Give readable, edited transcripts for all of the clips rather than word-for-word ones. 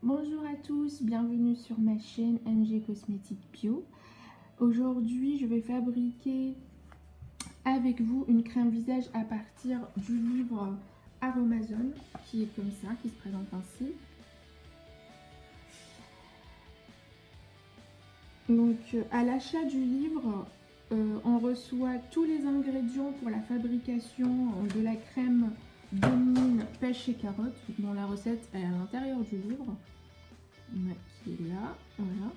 Bonjour à tous, bienvenue sur ma chaîne NG Cosmétiques Bio. Aujourd'hui, je vais fabriquer avec vous une crème visage à partir du livre Aromazone qui est comme ça, qui se présente ainsi. Donc à l'achat du livre, on reçoit tous les ingrédients pour la fabrication de la crème de mine pêche et carotte, dont la recette est à l'intérieur du livre. Qui est là, voilà.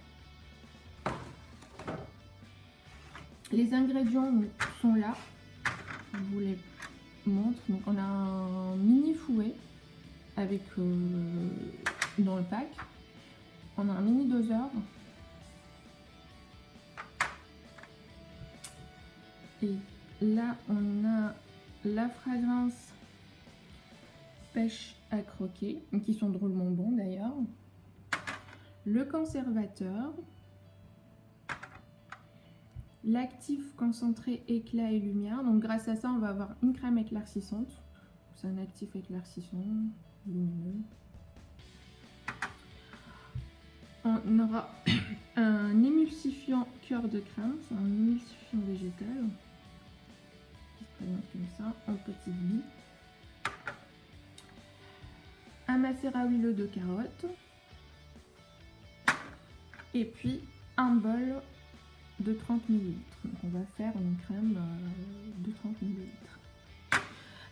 Les ingrédients sont là, je vous les montre. Donc on a un mini fouet avec dans le pack, on a un mini doseur et là on a la fragrance pêche à croquer qui sont drôlement bons d'ailleurs, le conservateur, l'actif concentré éclat et lumière. Donc grâce à ça on va avoir une crème éclaircissante, c'est un actif éclaircissant lumineux. On aura un émulsifiant cœur de crème, c'est un émulsifiant végétal qui se présente comme ça en petite bille, un macérat huileux de carotte et puis un bol de 30 ml. Donc on va faire une crème de 30 ml.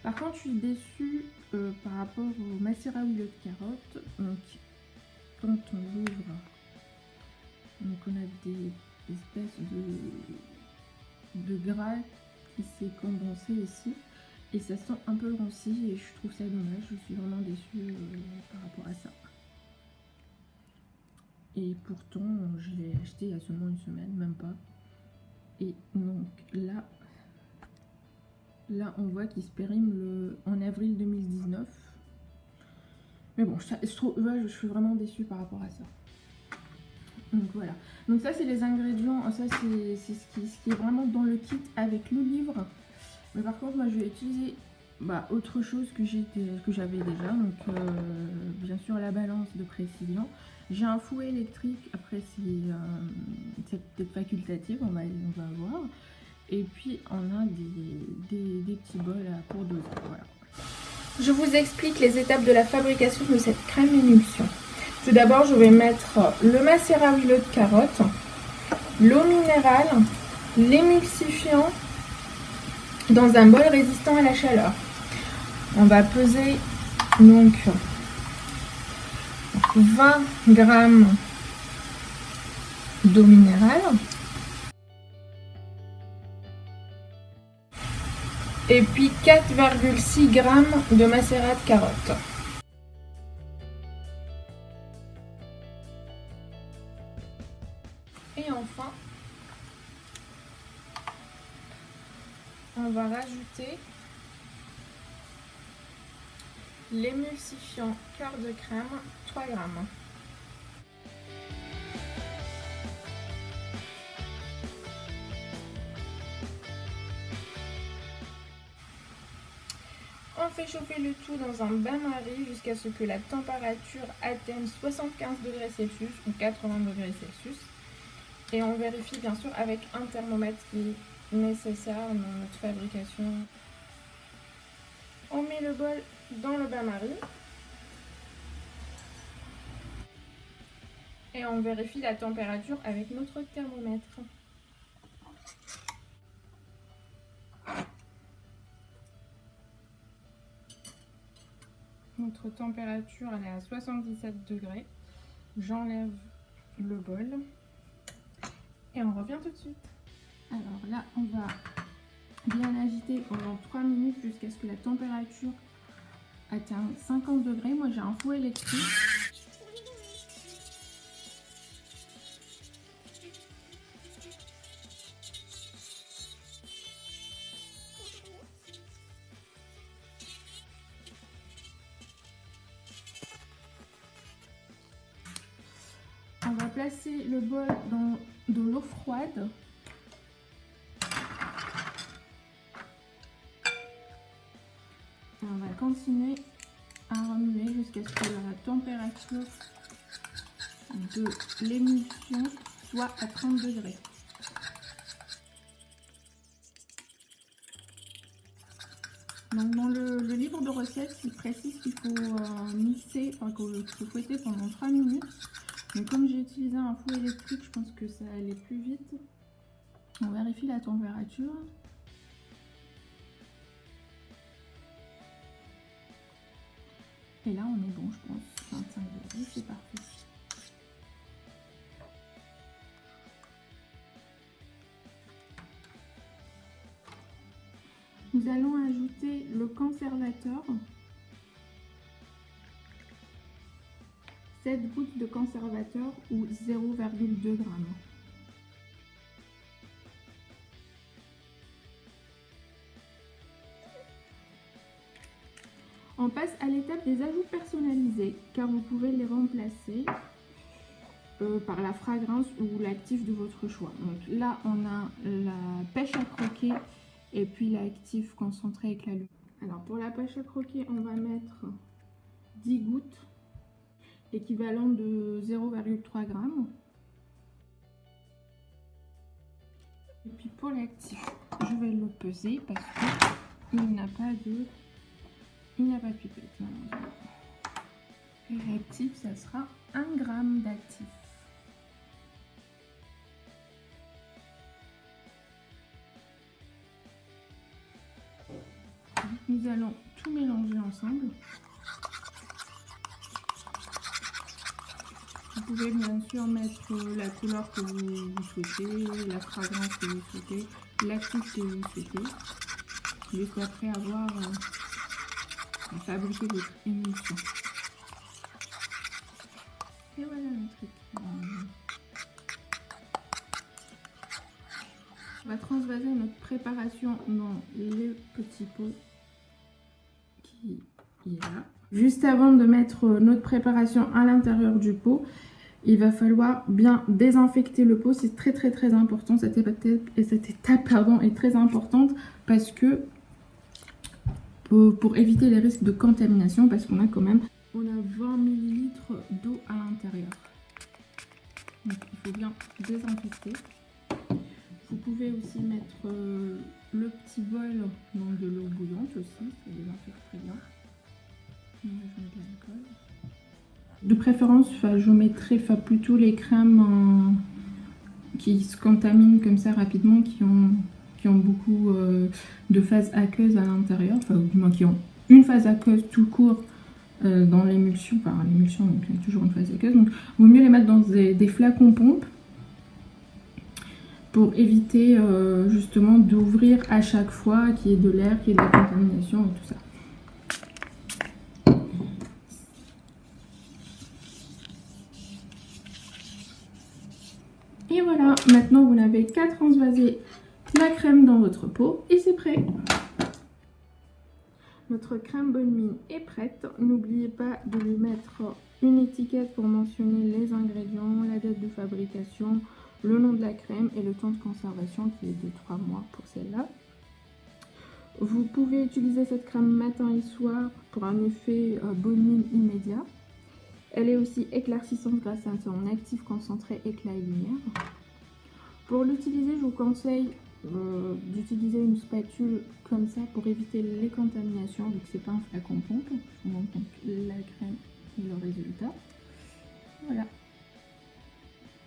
Par contre je suis déçue par rapport au macérat huileux de carotte. Donc quand on l'ouvre, donc on a des espèces de gras qui s'est condensé ici et ça sent un peu ranci et je trouve ça dommage. Je suis vraiment déçue par rapport à ça. Et pourtant je l'ai acheté il y a seulement une semaine, même pas. Et donc là on voit qu'il se périme en avril 2019. Mais bon, je suis vraiment déçue par rapport à ça. Donc voilà. Donc ça c'est les ingrédients, ça c'est ce qui est vraiment dans le kit avec le livre. Mais par contre moi je vais utiliser autre chose que j'avais déjà. Donc bien sûr la balance de précision. J'ai un fouet électrique, après c'est peut-être facultatif, on va voir. Et puis on a des petits bols pour doser. Voilà. Je vous explique les étapes de la fabrication de cette crème émulsion. Tout d'abord, je vais mettre le macérat huileux de carotte, l'eau minérale, l'émulsifiant dans un bol résistant à la chaleur. On va peser donc 20 g d'eau minérale et puis 4,6 g de macérat de carotte. Et enfin, on va rajouter l'émulsifiant cœur de crème, 3 g. On fait chauffer le tout dans un bain-marie jusqu'à ce que la température atteigne 75 degrés Celsius ou 80 degrés Celsius. Et on vérifie bien sûr avec un thermomètre qui est nécessaire dans notre fabrication. On met le bol dans le bain-marie. Et on vérifie la température avec notre thermomètre. Notre température elle est à 77 degrés. J'enlève le bol et on revient tout de suite. Alors là, on va bien agiter pendant 3 minutes jusqu'à ce que la température atteigne 50 degrés. Moi j'ai un fouet électrique. On va placer le bol dans de l'eau froide. Et on va continuer à remuer jusqu'à ce que la température de l'émulsion soit à 30 degrés. Donc dans le livre de recettes, il précise qu'il faut mixer, enfin qu'il faut fouetter pendant 3 minutes. Mais comme j'ai utilisé un four électrique, je pense que ça allait plus vite. On vérifie la température. Et là on est bon, je pense. 25 degrés, c'est parfait. Nous allons ajouter le conservateur. 7 gouttes de conservateur ou 0,2 g. On passe à l'étape des ajouts personnalisés, car vous pouvez les remplacer par la fragrance ou l'actif de votre choix. Donc là, on a la pêche à croquer et puis l'actif concentré avec la lumière. Alors pour la pêche à croquer, on va mettre 10 gouttes, équivalent de 0,3 g. Et puis pour l'actif, je vais le peser parce qu'il n'a pas de pipette malheureusement. Et l'actif, ça sera 1 g d'actif. Nous allons tout mélanger ensemble. Vous pouvez bien sûr mettre la couleur que vous souhaitez, la fragrance que vous souhaitez, l'actif que vous souhaitez, juste après avoir fabriqué votre émulsion. Et voilà notre équipement. On va transvaser notre préparation dans les petits pots qui est là. Juste avant de mettre notre préparation à l'intérieur du pot, il va falloir bien désinfecter le pot. C'est très important. Cette étape est très importante parce que pour éviter les risques de contamination, parce qu'on a 20 ml d'eau à l'intérieur. Donc il faut bien désinfecter. Vous pouvez aussi mettre le petit bol dans de l'eau bouillante aussi, ça désinfecte très bien. Je mets de l'alcool. De préférence, je mettrai plutôt les crèmes qui se contaminent comme ça rapidement, qui ont beaucoup de phase aqueuse à l'intérieur, enfin ou du moins qui ont une phase aqueuse tout court dans l'émulsion. Enfin l'émulsion, donc il y a toujours une phase aqueuse, donc il vaut mieux les mettre dans des flacons pompes pour éviter justement d'ouvrir à chaque fois qu'il y ait de l'air, qu'il y ait de la contamination et tout ça. Et voilà, maintenant vous n'avez qu'à transvaser la crème dans votre pot et c'est prêt. Notre crème bonne mine est prête. N'oubliez pas de lui mettre une étiquette pour mentionner les ingrédients, la date de fabrication, le nom de la crème et le temps de conservation qui est de 3 mois pour celle-là. Vous pouvez utiliser cette crème matin et soir pour un effet bonne mine immédiat. Elle est aussi éclaircissante grâce à son actif concentré éclat et lumière. Pour l'utiliser, je vous conseille d'utiliser une spatule comme ça pour éviter les contaminations, vu que c'est pas un flacon pompe. Je vous montre donc la crème et le résultat. Voilà.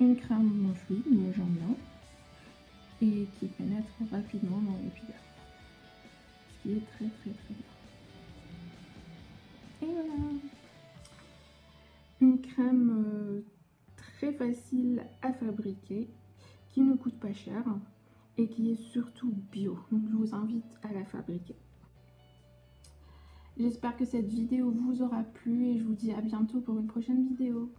Une crème fluide, moi j'aime bien, et qui pénètre rapidement dans l'épiderme. Ce qui est très bien. Et voilà. Une crème très facile à fabriquer, qui ne coûte pas cher et qui est surtout bio. Donc je vous invite à la fabriquer. J'espère que cette vidéo vous aura plu et je vous dis à bientôt pour une prochaine vidéo.